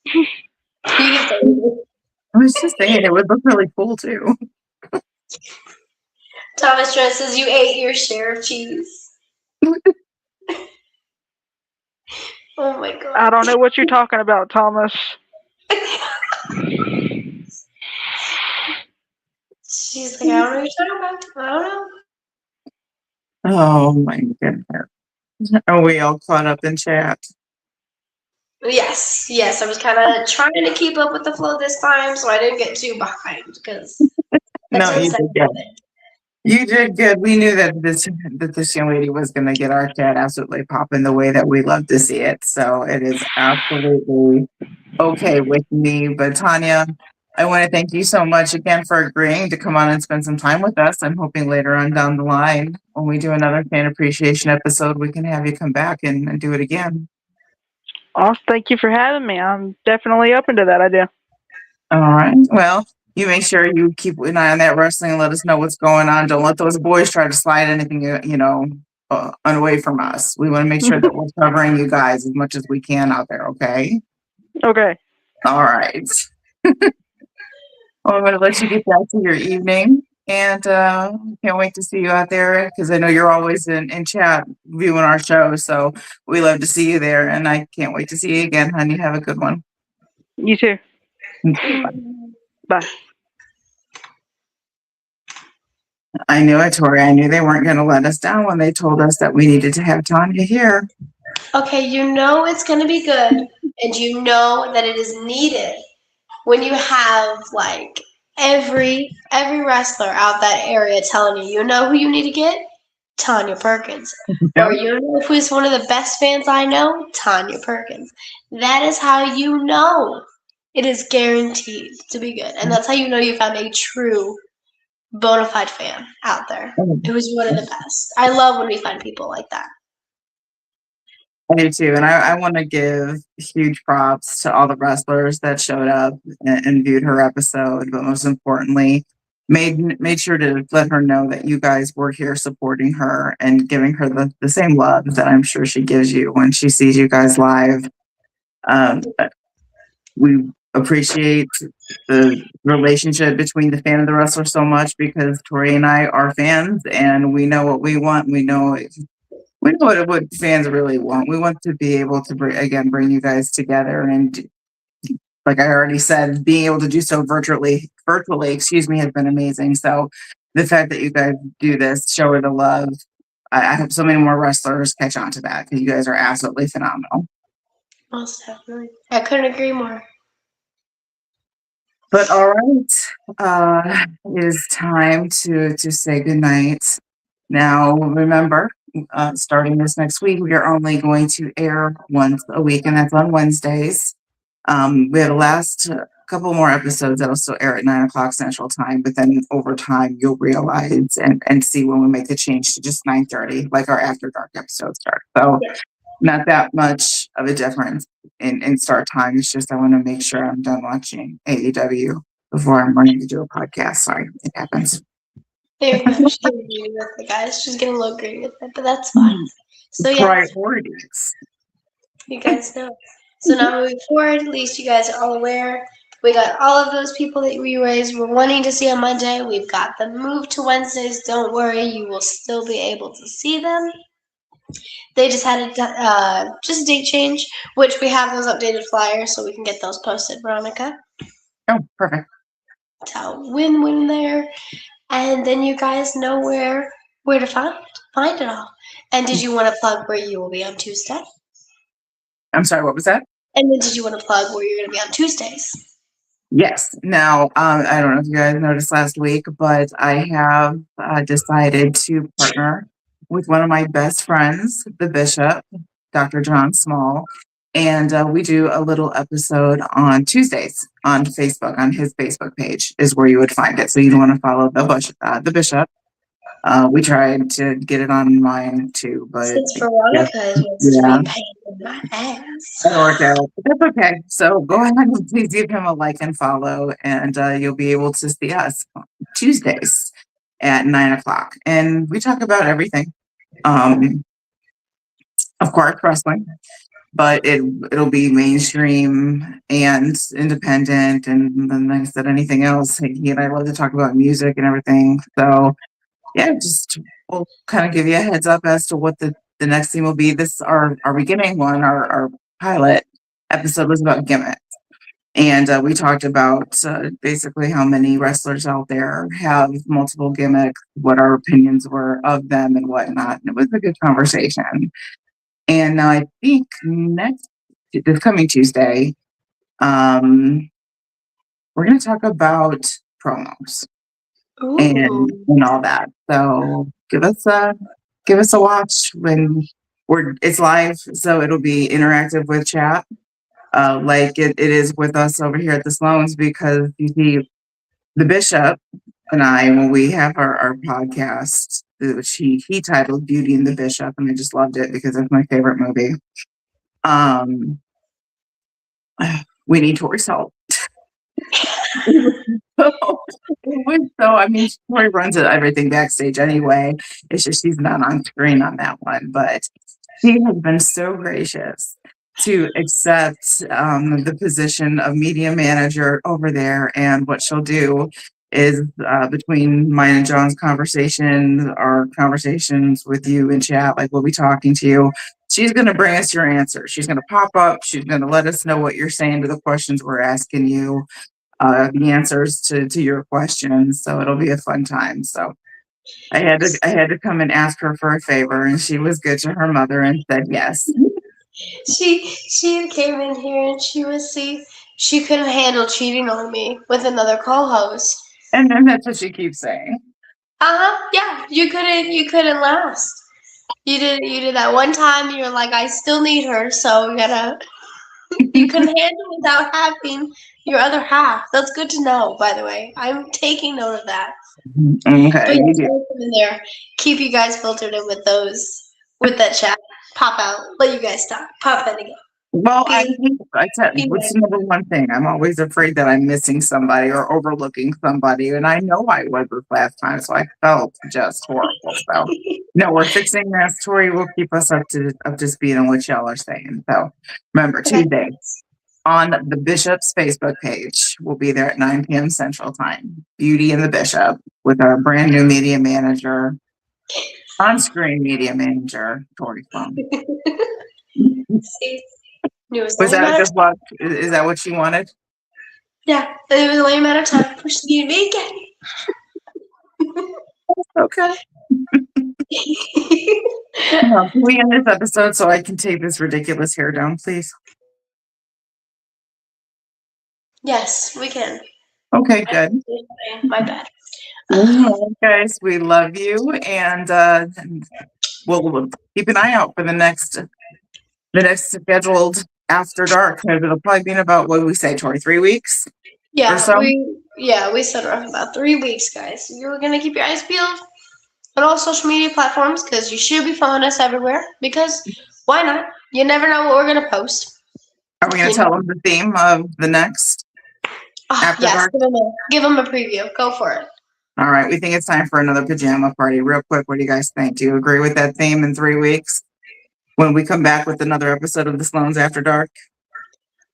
You can say it. I was just saying it would look really cool too. Thomas Jones says you ate your share of cheese. Oh my god. I don't know what you're talking about, Thomas. She's like, I don't know what you're talking about. I don't know. Oh my goodness. Are we all caught up in chat? Yes. I was kind of trying to keep up with the flow this time, so I didn't get too behind because. No, you did good. You did good. We knew that this young lady was going to get our chat absolutely popping the way that we love to see it. So it is absolutely okay with me. But Tonya, I want to thank you so much again for agreeing to come on and spend some time with us. I'm hoping later on down the line, when we do another fan appreciation episode, we can have you come back and do it again. Oh, thank you for having me. I'm definitely open to that idea. All right. Well, you make sure you keep an eye on that wrestling and let us know what's going on. Don't let those boys try to slide anything, away from us. We want to make sure that we're covering you guys as much as we can out there. Okay. Okay. All right. Well, I'm going to let you get back to your evening, and can't wait to see you out there because I know you're always in chat viewing our show. So we love to see you there, and I can't wait to see you again, honey. Have a good one. You too. Bye. I knew it, Tori. I knew they weren't going to let us down when they told us that we needed to have Tonya here. Okay, you know it's gonna be good, and you know that it is needed when you have like every wrestler out that area telling you know who you need to get? Tonya Perkins. Yep. Or you know who's one of the best fans I know? Tonya Perkins. That is how you know it is guaranteed to be good. And that's how you know you found a true bona fide fan out there. It was one of the best. I love when we find people like that. I do too. And I want to give huge props to all the wrestlers that showed up and viewed her episode, but most importantly, made sure to let her know that you guys were here supporting her and giving her the same love that I'm sure she gives you when she sees you guys live. We appreciate the relationship between the fan and the wrestler so much because Tori and I are fans and we know what we want. We know what fans really want. We want to be able to bring you guys together, and like I already said, being able to do so virtually, has been amazing. So the fact that you guys do this, show her the love. I hope so many more wrestlers catch on to that because you guys are absolutely phenomenal. Most definitely. I couldn't agree more. But all right, it is time to say goodnight. Now, remember, starting this next week, we are only going to air once a week, and that's on Wednesdays. We had the last couple more episodes that'll still air at 9:00 Central Time, but then over time, you'll realize and see when we make the change to just 9:30, like our After Dark episodes start. So not that much of a difference in start time. It's just I want to make sure I'm done watching AEW before I'm running to do a podcast. Sorry, it happens. There you go. She's getting greedy with it, guys. She's getting a little greedy with it, but that's fine. So yeah, Priorities. you guys know. So now moving forward, at least you guys are all aware. We got all of those people that we raised were wanting to see on Monday. We've got them moved to Wednesdays. Don't worry, you will still be able to see them. They just had just a date change, which we have those updated flyers, so we can get those posted, Veronica. Oh, perfect. So win-win there. And then you guys know where to find it all. And did you want to plug where you will be on Tuesday? I'm sorry, what was that? And then did you want to plug where you're going to be on Tuesdays? Yes. Now, I don't know if you guys noticed last week, but I have decided to partner with one of my best friends, the Bishop, Dr. John Small, and we do a little episode on Tuesdays on Facebook. On his Facebook page is where you would find it. So you'd want to follow the Bishop. We tried to get it on mine too, but Since Veronica is what's being pain in my ass. That'll work out. That's okay. So go ahead and please give him a like and follow, and you'll be able to see us on Tuesdays at 9:00. And we talk about everything. Of course, wrestling, but it'll be mainstream and independent, and then like I said, anything else. He and I love to talk about music and everything. So yeah, just we'll kind of give you a heads up as to what the next thing will be. This our beginning one, our pilot episode was about gimmicks, and we talked about basically how many wrestlers out there have multiple gimmicks, what our opinions were of them, and whatnot. And it was a good conversation. And now I think this coming Tuesday, we're going to talk about promos. And all that. So give us a watch when it's live. So it'll be interactive with chat, like it is with us over here at the Sloanes, because you see the Bishop and I, when we have our podcast, which he titled Beauty and the Bishop, and I just loved it because it's my favorite movie. We need Tori's help. So I mean, Tori runs everything backstage anyway. It's just she's not on screen on that one, but she has been so gracious to accept the position of media manager over there. And what she'll do is between mine and John's conversation, our conversations with you in chat, like we'll be talking to you. She's going to bring us your answers. She's going to pop up. She's going to let us know what you're saying to the questions we're asking you. The answers to your questions, so it'll be a fun time. So I had to come and ask her for a favor, and she was good to her mother and said yes. She came in here and she couldn't handle cheating on me with another co-host. And then that's what she keeps saying. Yeah, you couldn't last. You did that one time. You were like, I still need her, so you couldn't handle without having your other half. That's good to know, by the way. I'm taking note of that. Okay. But yes, come in there. Keep you guys filtered in with that chat. Pop out. Let you guys talk. Pop in again. Well, I said, what's the number one thing? I'm always afraid that I'm missing somebody or overlooking somebody, and I know I was this last time, so I felt just horrible. So, no, we're fixing this. Tori will keep us up to speed on what y'all are saying. So, remember, Tuesday on the Bishop's Facebook page, we'll be there at 9 p.m. Central Time. Beauty and the Bishop with our brand new media manager, on-screen media manager, Tori Sloan. Was that just what? Is that what you wanted? Yeah, it was only a matter of time before she needed me again. Okay. Can we end this episode so I can take this ridiculous hair down, please? Yes, we can. Okay, good. My bad. Guys, we love you, and we'll keep an eye out for the next scheduled After Dark. It'll probably be in about, what do we say, Tori, 3 weeks? Yeah, or so? we said around about 3 weeks, guys. You're gonna keep your eyes peeled on all social media platforms, because you should be following us everywhere, because why not? You never know what we're gonna post. Are we gonna tell them the theme of the next After yes, Dark? give them a preview. Go for it. All right, we think it's time for another pajama party. Real quick, what do you guys think? Do you agree with that theme in 3 weeks when we come back with another episode of the Sloanes After Dark?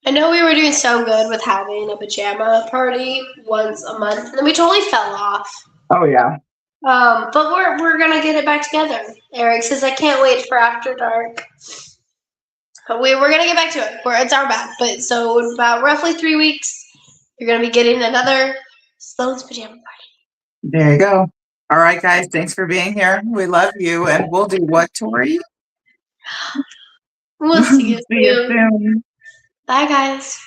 I know we were doing so good with having a pajama party once a month, and then we totally fell off. Oh, yeah. But we're gonna get it back together. Eric says I can't wait for after dark. But we're gonna get back to it. It's our bad. But so in about roughly 3 weeks, you're gonna be getting another Sloane's pajama party. There you go. All right, guys. Thanks for being here. We love you, and we'll do what, Tori? We'll see you See you soon. soon. Bye, guys.